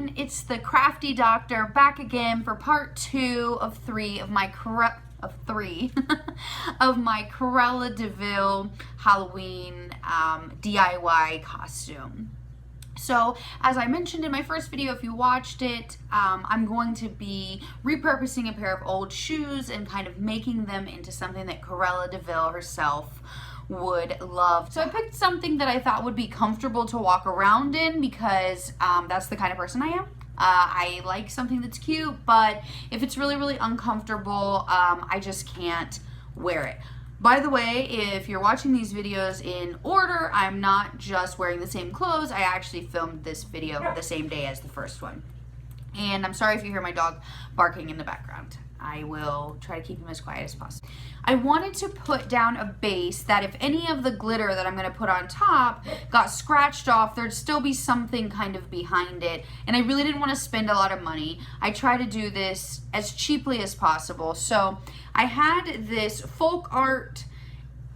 everyone, it's the Crafty Doctor back again for part 2 of 3 of my Cruella de Vil Halloween DIY costume. So, as I mentioned in my first video, if you watched it, I'm going to be repurposing a pair of old shoes and kind of making them into something that Cruella de Vil herself would love. So I picked something that I thought would be comfortable to walk around in because that's the kind of person I am. I like something that's cute, but if it's really, really uncomfortable, I just can't wear it. By the way, if you're watching these videos in order, I'm not just wearing the same clothes. I actually filmed this video the same day as the first one. And I'm sorry if you hear my dog barking in the background. I will try to keep him as quiet as possible. I wanted to put down a base that if any of the glitter that I'm going to put on top got scratched off, there'd still be something kind of behind it. And I really didn't want to spend a lot of money. I try to do this as cheaply as possible. So I had this folk art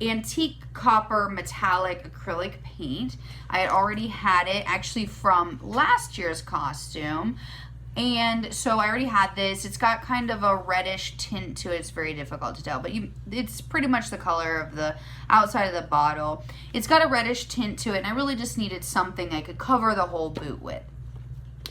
antique copper metallic acrylic paint. I had already had it actually from last year's costume. And so I already had this. It's got kind of a reddish tint to it. It's very difficult to tell, but it's pretty much the color of the outside of the bottle. It's got a reddish tint to it, and I really just needed something I could cover the whole boot with.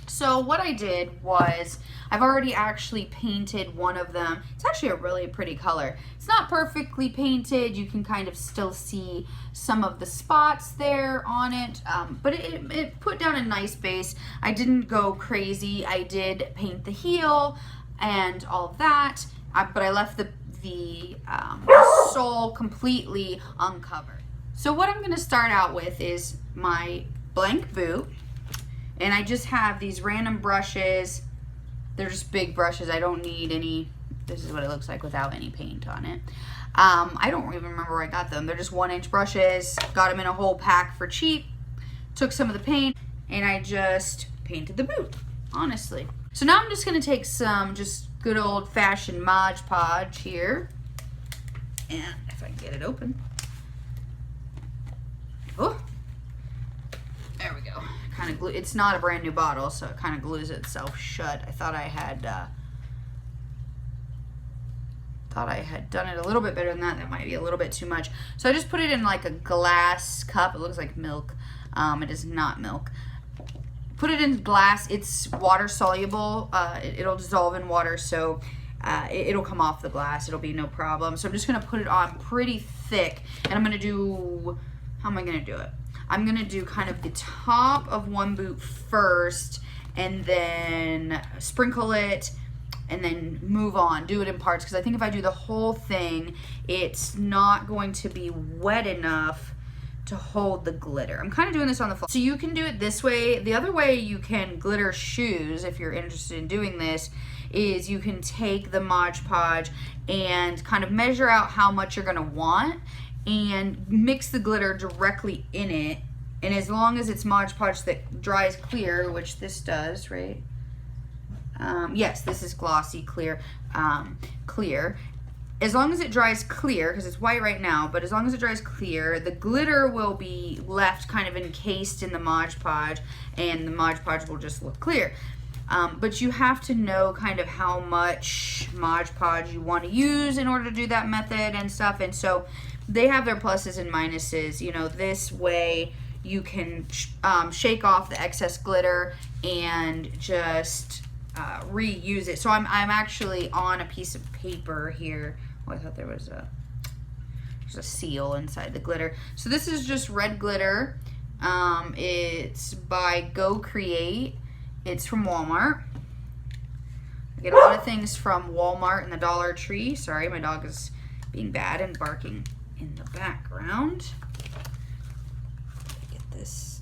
So what I did was, I've already actually painted one of them. It's actually a really pretty color. It's not perfectly painted. You can kind of still see some of the spots there on it, but it put down a nice base. I didn't go crazy. I did paint the heel and all of that, but I left the sole completely uncovered. So what I'm gonna start out with is my blank boot. And I just have these random brushes. They're just big brushes. I don't need any. This is what it looks like without any paint on it. I don't even remember where I got them. They're just 1-inch brushes. Got them in a whole pack for cheap. Took some of the paint and I just painted the boot, honestly. So now I'm just going to take some just good old-fashioned Mod Podge here. And if I can get it open. Oh, there we go. Kind of glue. It's not a brand new bottle, so it kind of glues itself shut. I thought I had done it a little bit better than that. That might be a little bit too much. So I just put it in like a glass cup. It looks like milk. It is not milk. Put it in glass. It's water soluble. It'll dissolve in water, so it'll come off the glass. It'll be no problem. So I'm just gonna put it on pretty thick, and I'm gonna do. How am I gonna do it? I'm gonna do kind of the top of one boot first and then sprinkle it and then move on, do it in parts, because I think if I do the whole thing, it's not going to be wet enough to hold the glitter. I'm kind of doing this on the fly. So you can do it this way. The other way you can glitter shoes, if you're interested in doing this, is you can take the Mod Podge and kind of measure out how much you're gonna want and mix the glitter directly in it. And as long as it's Mod Podge that dries clear, which this does, right? Yes, this is glossy clear, clear. As long as it dries clear, because it's white right now, but as long as it dries clear, the glitter will be left kind of encased in the Mod Podge, and the Mod Podge will just look clear. But you have to know kind of how much Mod Podge you want to use in order to do that method and stuff. And so they have their pluses and minuses. You know, this way you can shake off the excess glitter and just reuse it. So I'm actually on a piece of paper here. Oh, I thought there's a seal inside the glitter. So this is just red glitter. It's by Go Create. It's from Walmart. I get a lot of things from Walmart and the Dollar Tree. Sorry, my dog is being bad and barking in the background. Get this.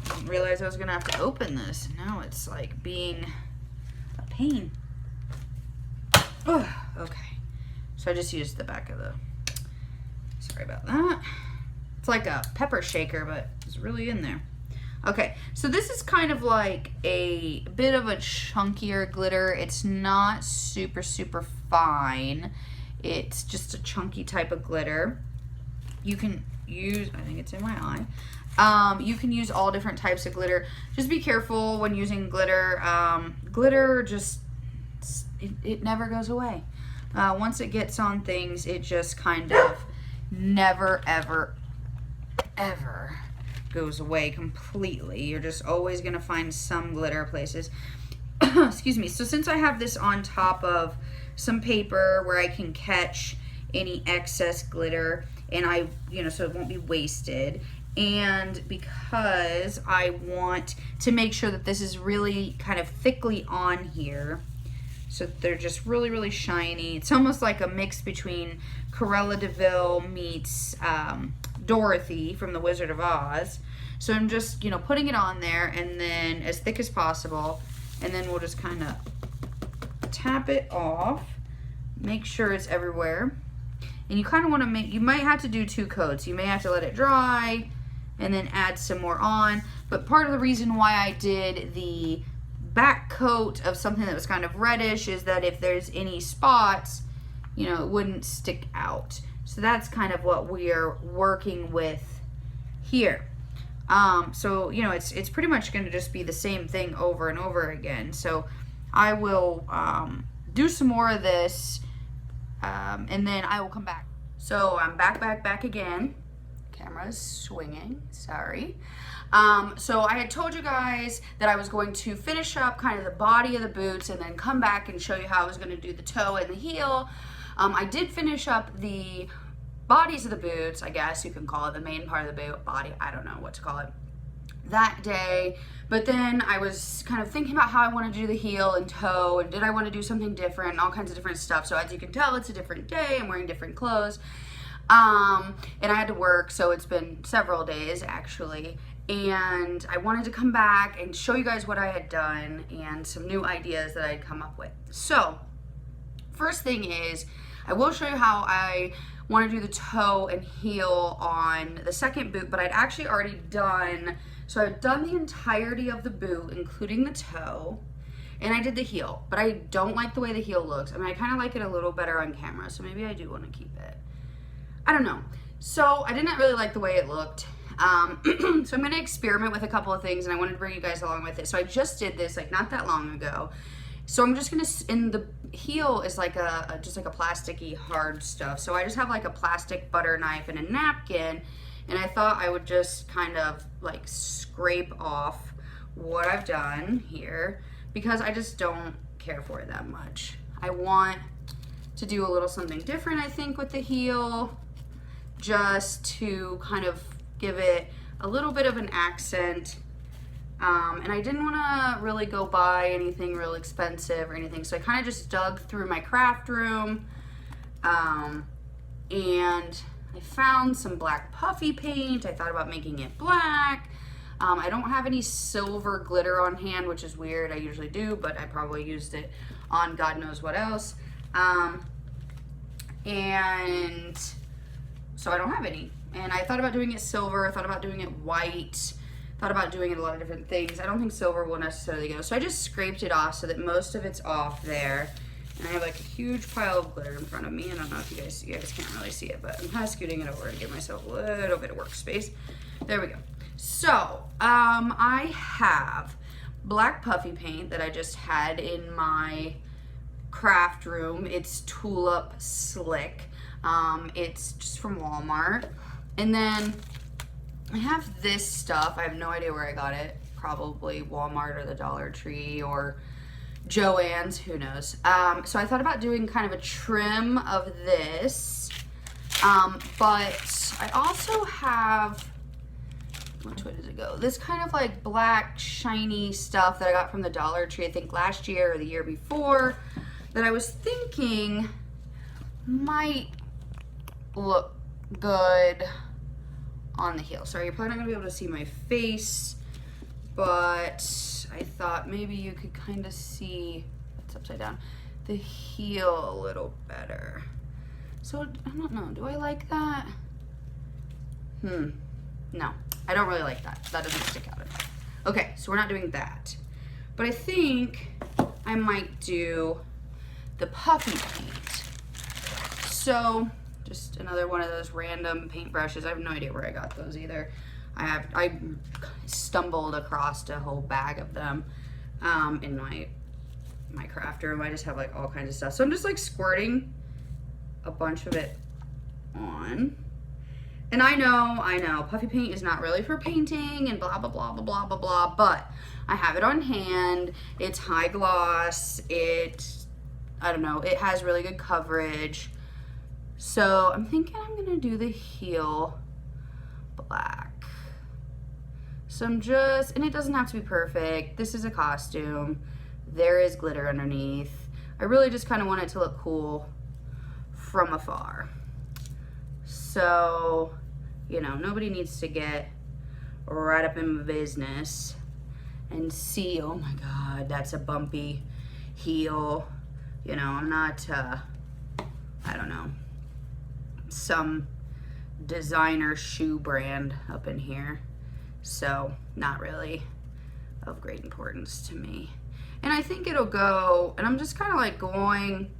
I didn't realize I was gonna have to open this. Now it's like being a pain. Ugh, okay. So I just used the back of the, sorry about that. It's like a pepper shaker, but it's really in there. Okay, so this is kind of like a bit of a chunkier glitter. It's not super, super fine. It's just a chunky type of glitter. You can use, I think it's in my eye. You can use all different types of glitter. Just be careful when using glitter. Glitter just, it never goes away. Once it gets on things, it just kind of never, ever, ever goes away completely. You're just always going to find some glitter places. Excuse me. So since I have this on top of some paper where I can catch any excess glitter, and so it won't be wasted, and because I want to make sure that this is really kind of thickly on here, so they're just really, really shiny. It's almost like a mix between Cruella de Vil meets Dorothy from The Wizard of Oz. So I'm just, putting it on there, and then as thick as possible, and then we'll just kind of tap it off, make sure it's everywhere. And you kind of want to you might have to do 2 coats. You may have to let it dry and then add some more on. But part of the reason why I did the back coat of something that was kind of reddish is that if there's any spots, it wouldn't stick out. So that's kind of what we are working with here. So, it's pretty much going to just be the same thing over and over again. So I will do some more of this, and then I will come back. So I'm back again. Camera's swinging, sorry. So I had told you guys that I was going to finish up kind of the body of the boots and then come back and show you how I was going to do the toe and the heel. I did finish up the bodies of the boots, I guess you can call it, the main part of the boot, body, I don't know what to call it, that day. But then I was kind of thinking about how I wanted to do the heel and toe, and did I want to do something different, and all kinds of different stuff. So as you can tell, it's a different day. I'm wearing different clothes. And I had to work, so it's been several days actually. And I wanted to come back and show you guys what I had done and some new ideas that I had come up with. So first thing is, I will show you how I want to do the toe and heel on the second boot, but I'd actually already done, so I've done the entirety of the boot, including the toe, and I did the heel, but I don't like the way the heel looks. I mean, I kind of like it a little better on camera, so maybe I do want to keep it. I don't know. So I didn't really like the way it looked. So I'm going to experiment with a couple of things, and I wanted to bring you guys along with it. So I just did this like not that long ago. So I'm just going to, and the heel is like just like a plasticky hard stuff. So I just have like a plastic butter knife and a napkin, and I thought I would just kind of like scrape off what I've done here because I just don't care for it that much. I want to do a little something different, I think, with the heel, just to kind of give it a little bit of an accent. And I didn't want to really go buy anything real expensive or anything, so I kind of just dug through my craft room, and I found some black puffy paint. I thought about making it black. I don't have any silver glitter on hand, which is weird. I usually do, but I probably used it on God knows what else. And so I don't have any. And I thought about doing it silver, I thought about doing it white, thought about doing it a lot of different things. I don't think silver will necessarily go. So I just scraped it off so that most of it's off there. And I have like a huge pile of glitter in front of me. I don't know if you guys can't really see it, but I'm kind of scooting it over to give myself a little bit of workspace. There we go. So I have black puffy paint that I just had in my craft room. It's Tulip Slick. It's just from Walmart. And then I have this stuff. I have no idea where I got it. Probably Walmart or the Dollar Tree or Joann's, who knows. So I thought about doing kind of a trim of this. But I also have, which way does it go? This kind of like black shiny stuff that I got from the Dollar Tree, I think last year or the year before, that I was thinking might look good on the heel. Sorry, you're probably not gonna be able to see my face, but I thought maybe you could kind of see, it's upside down, the heel a little better. So I don't know, do I like that? No, I don't really like that. That doesn't stick out enough. Okay, so we're not doing that. But I think I might do the puffy paint. So just another one of those random paint brushes. I have no idea where I got those either. I stumbled across a whole bag of them in my craft room. I just have like all kinds of stuff. So I'm just like squirting a bunch of it on. And I know, puffy paint is not really for painting and blah, blah, blah, blah, blah, blah, blah, but I have it on hand. It's high gloss. I don't know, it has really good coverage. So I'm thinking I'm gonna do the heel black. So I'm just, and it doesn't have to be perfect. This is a costume. There is glitter underneath. I really just kind of want it to look cool from afar. So, you know, nobody needs to get right up in my business and see, oh my God, that's a bumpy heel. You know, I'm not, I don't know, some designer shoe brand up in here. So, not really of great importance to me. And I think it'll go, and I'm just kind of like going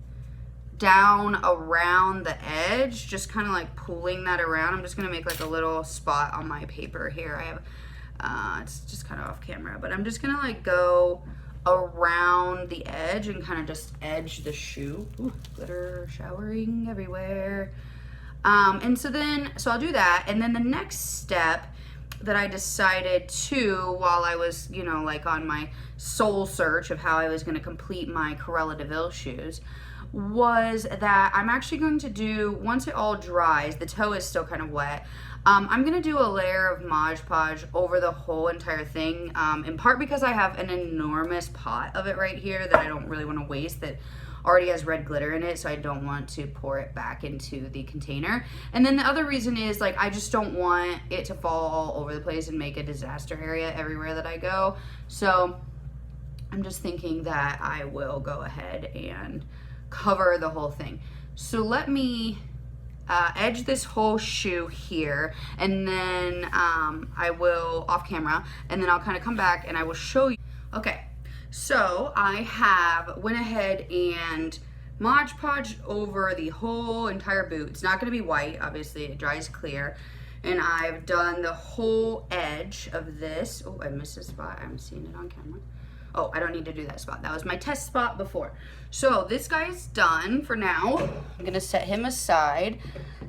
down around the edge, just kind of like pulling that around. I'm just gonna make like a little spot on my paper here. I have, it's just kind of off camera, but I'm just gonna like go around the edge and kind of just edge the shoe. Ooh, glitter showering everywhere. And so I'll do that. And then the next step that I decided to, while I was, you know, like on my soul search of how I was gonna complete my Cruella de Vil shoes, was that I'm actually going to do, once it all dries, the toe is still kind of wet, I'm going to do a layer of Mod Podge over the whole entire thing, in part because I have an enormous pot of it right here that I don't really want to waste, that already has red glitter in it, so I don't want to pour it back into the container. And then the other reason is, like, I just don't want it to fall all over the place and make a disaster area everywhere that I go. So I'm just thinking that I will go ahead and cover the whole thing. So let me edge this whole shoe here, and then I will, off camera, and then I'll kind of come back and I will show you. Okay, so I went ahead and Mod Podge over the whole entire boot. It's not going to be white, obviously, it dries clear. And I've done the whole edge of this. Oh, I missed a spot. I'm seeing it on camera. Oh, I don't need to do that spot. That was my test spot before. So this guy's done for now. I'm gonna set him aside,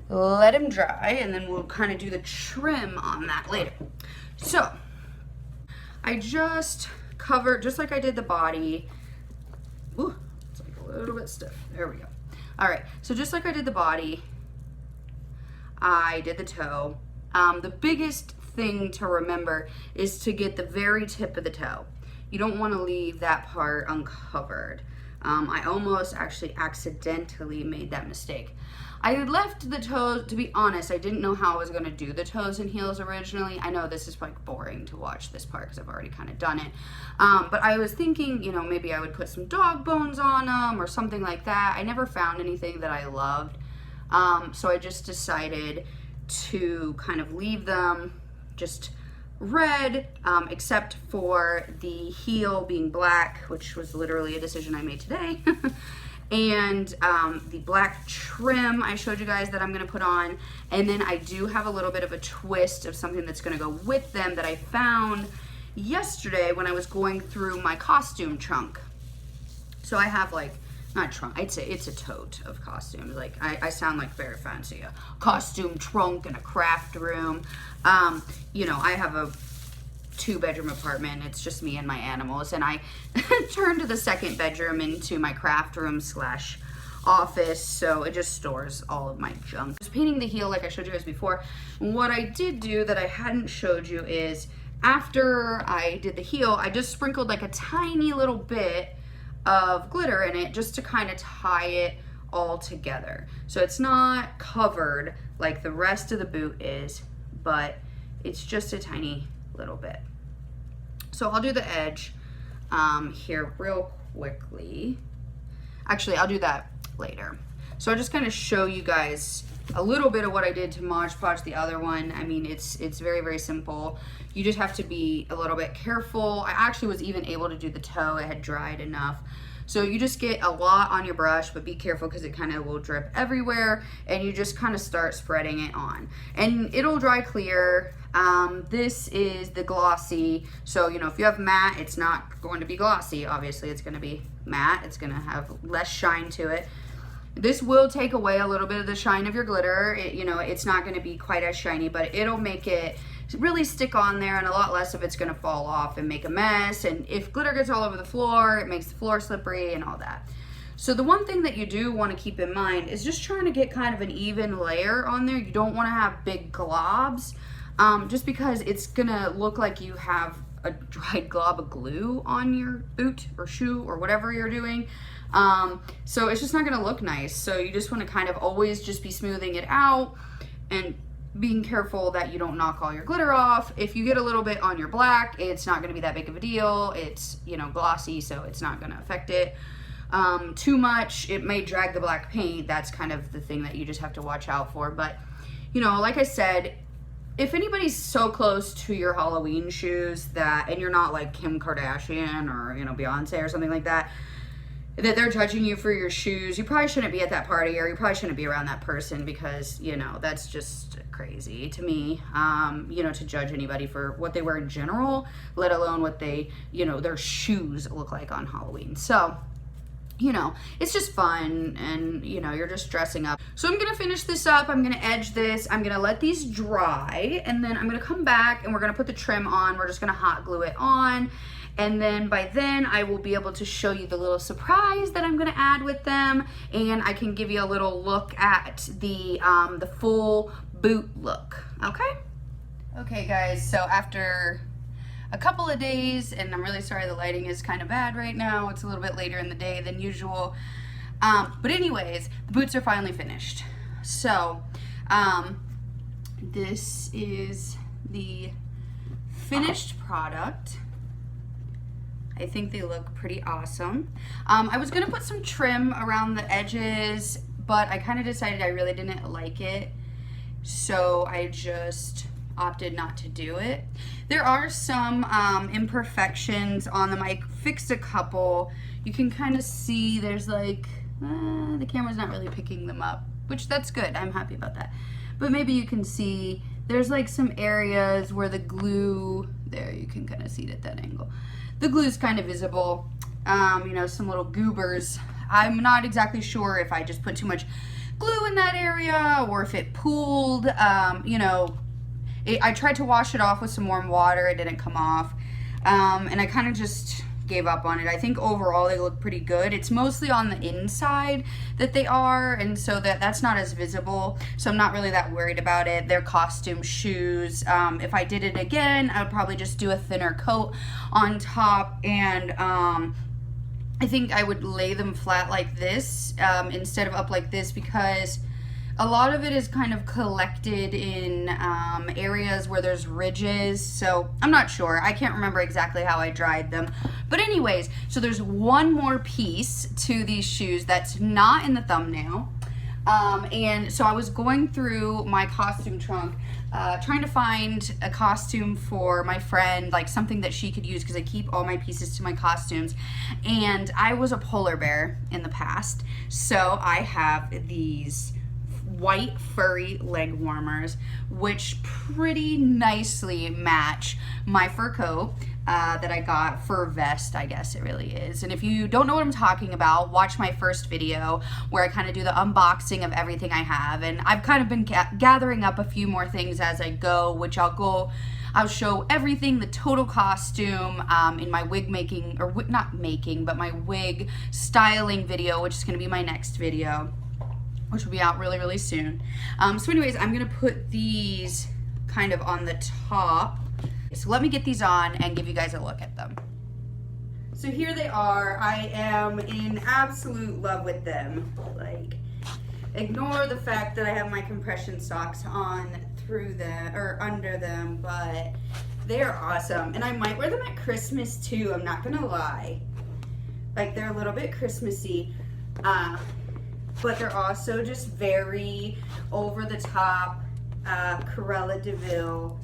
let him dry, and then we'll kind of do the trim on that later. So I just covered, just like I did the body. Ooh, it's like a little bit stiff. There we go. All right, so just like I did the body, I did the toe. The biggest thing to remember is to get the very tip of the toe. You don't want to leave that part uncovered. I almost actually accidentally made that mistake. I had left the toes, to be honest, I didn't know how I was going to do the toes and heels originally. I know this is like boring to watch this part because I've already kind of done it. But I was thinking, you know, maybe I would put some dog bones on them or something like that. I never found anything that I loved. So I just decided to kind of leave them just red, except for the heel being black, which was literally a decision I made today. And the black trim I showed you guys that I'm gonna put on. And then I do have a little bit of a twist of something that's gonna go with them that I found yesterday when I was going through my costume trunk. So I have like, not trunk, I'd say it's a tote of costumes. Like, I sound like very fancy. A costume trunk and a craft room. You know, I have a 2-bedroom apartment. It's just me and my animals. And I turned the second bedroom into my craft room / office. So it just stores all of my junk. I was painting the heel like I showed you guys before. What I did do that I hadn't showed you is after I did the heel, I just sprinkled like a tiny little bit of glitter in it just to kind of tie it all together. So it's not covered like the rest of the boot is, but it's just a tiny little bit. So I'll do the edge here real quickly. Actually, I'll do that later. So I'll just kind of show you guys a little bit of what I did to Mod Podge the other one. I mean, it's very, very simple. You just have to be a little bit careful. I actually was even able to do the toe. It had dried enough. So you just get a lot on your brush, but be careful because it kind of will drip everywhere, and you just kind of start spreading it on. And it'll dry clear. This is the glossy. So, you know, if you have matte, it's not going to be glossy. Obviously, it's going to be matte. It's going to have less shine to it. This will take away a little bit of the shine of your glitter. You know, it's not going to be quite as shiny, but it'll make it really stick on there, and a lot less of it's going to fall off and make a mess. And if glitter gets all over the floor, it makes the floor slippery and all that. So the one thing that you do want to keep in mind is just trying to get kind of an even layer on there. You don't want to have big globs, just because it's going to look like you have a dried glob of glue on your boot or shoe or whatever you're doing. So it's just not going to look nice. So you just want to kind of always just be smoothing it out and being careful that you don't knock all your glitter off. If you get a little bit on your black, it's not going to be that big of a deal. It's, you know, glossy, so it's not going to affect it. Too much, it may drag the black paint. That's kind of the thing that you just have to watch out for. But, you know, like I said, if anybody's so close to your Halloween shoes that, and you're not like Kim Kardashian or, you know, Beyonce or something like that, that they're judging you for your shoes, you probably shouldn't be at that party, or you probably shouldn't be around that person, because, you know, that's just crazy to me, you know, to judge anybody for what they wear in general, let alone what they, you know, their shoes look like on Halloween. So, you know, it's just fun, and, you know, you're just dressing up. So I'm gonna finish this up. I'm gonna edge this. I'm gonna let these dry, and then I'm gonna come back and we're gonna put the trim on. We're just gonna hot glue it on. And then by then I will be able to show you the little surprise that I'm gonna add with them, and I can give you a little look at the full boot look, okay? Okay guys, so after a couple of days, and I'm really sorry the lighting is kind of bad right now. It's a little bit later in the day than usual. But anyways, the boots are finally finished. So this is the finished product. I think they look pretty awesome. I was gonna put some trim around the edges, but I kind of decided I really didn't like it, so I just opted not to do it. There are some imperfections on them. I fixed a couple. You can kind of see there's like, the camera's not really picking them up, which that's good. I'm happy about that. But maybe you can see there's like some areas where the glue, there you can kind of see it at that angle. The glue is kind of visible, you know, some little goobers. I'm not exactly sure if I just put too much glue in that area or if it pooled, you know. I tried to wash it off with some warm water. It didn't come off, and I kind of just gave up on it. I think overall they look pretty good. It's mostly on the inside that they are, and so that's not as visible, so I'm not really that worried about it. They're costume shoes. If I did it again, I would probably just do a thinner coat on top, and I think I would lay them flat like this instead of up like this, because a lot of it is kind of collected in areas where there's ridges, so I'm not sure. I can't remember exactly how I dried them. But anyways, so there's one more piece to these shoes that's not in the thumbnail. And so I was going through my costume trunk, trying to find a costume for my friend, like something that she could use, because I keep all my pieces to my costumes. And I was a polar bear in the past, so I have these white furry leg warmers, which pretty nicely match my fur coat that I got, fur vest, I guess it really is. And if you don't know what I'm talking about, watch my first video where I kind of do the unboxing of everything I have. And I've kind of been gathering up a few more things as I go, which I'll show everything, the total costume, in my wig making, or not making, but my wig styling video, which is going to be my next video, which will be out really, really soon. So anyways, I'm gonna put these kind of on the top. So let me get these on and give you guys a look at them. So here they are. I am in absolute love with them. Like, ignore the fact that I have my compression socks on through them, or under them, but they're awesome. And I might wear them at Christmas too, I'm not gonna lie. Like, they're a little bit Christmassy. But they're also just very over the top, Cruella de Vil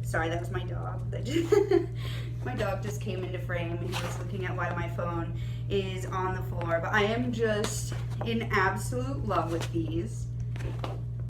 Sorry, that was my dog. My dog just came into frame and he was looking at why my phone is on the floor. But I am just in absolute love with these.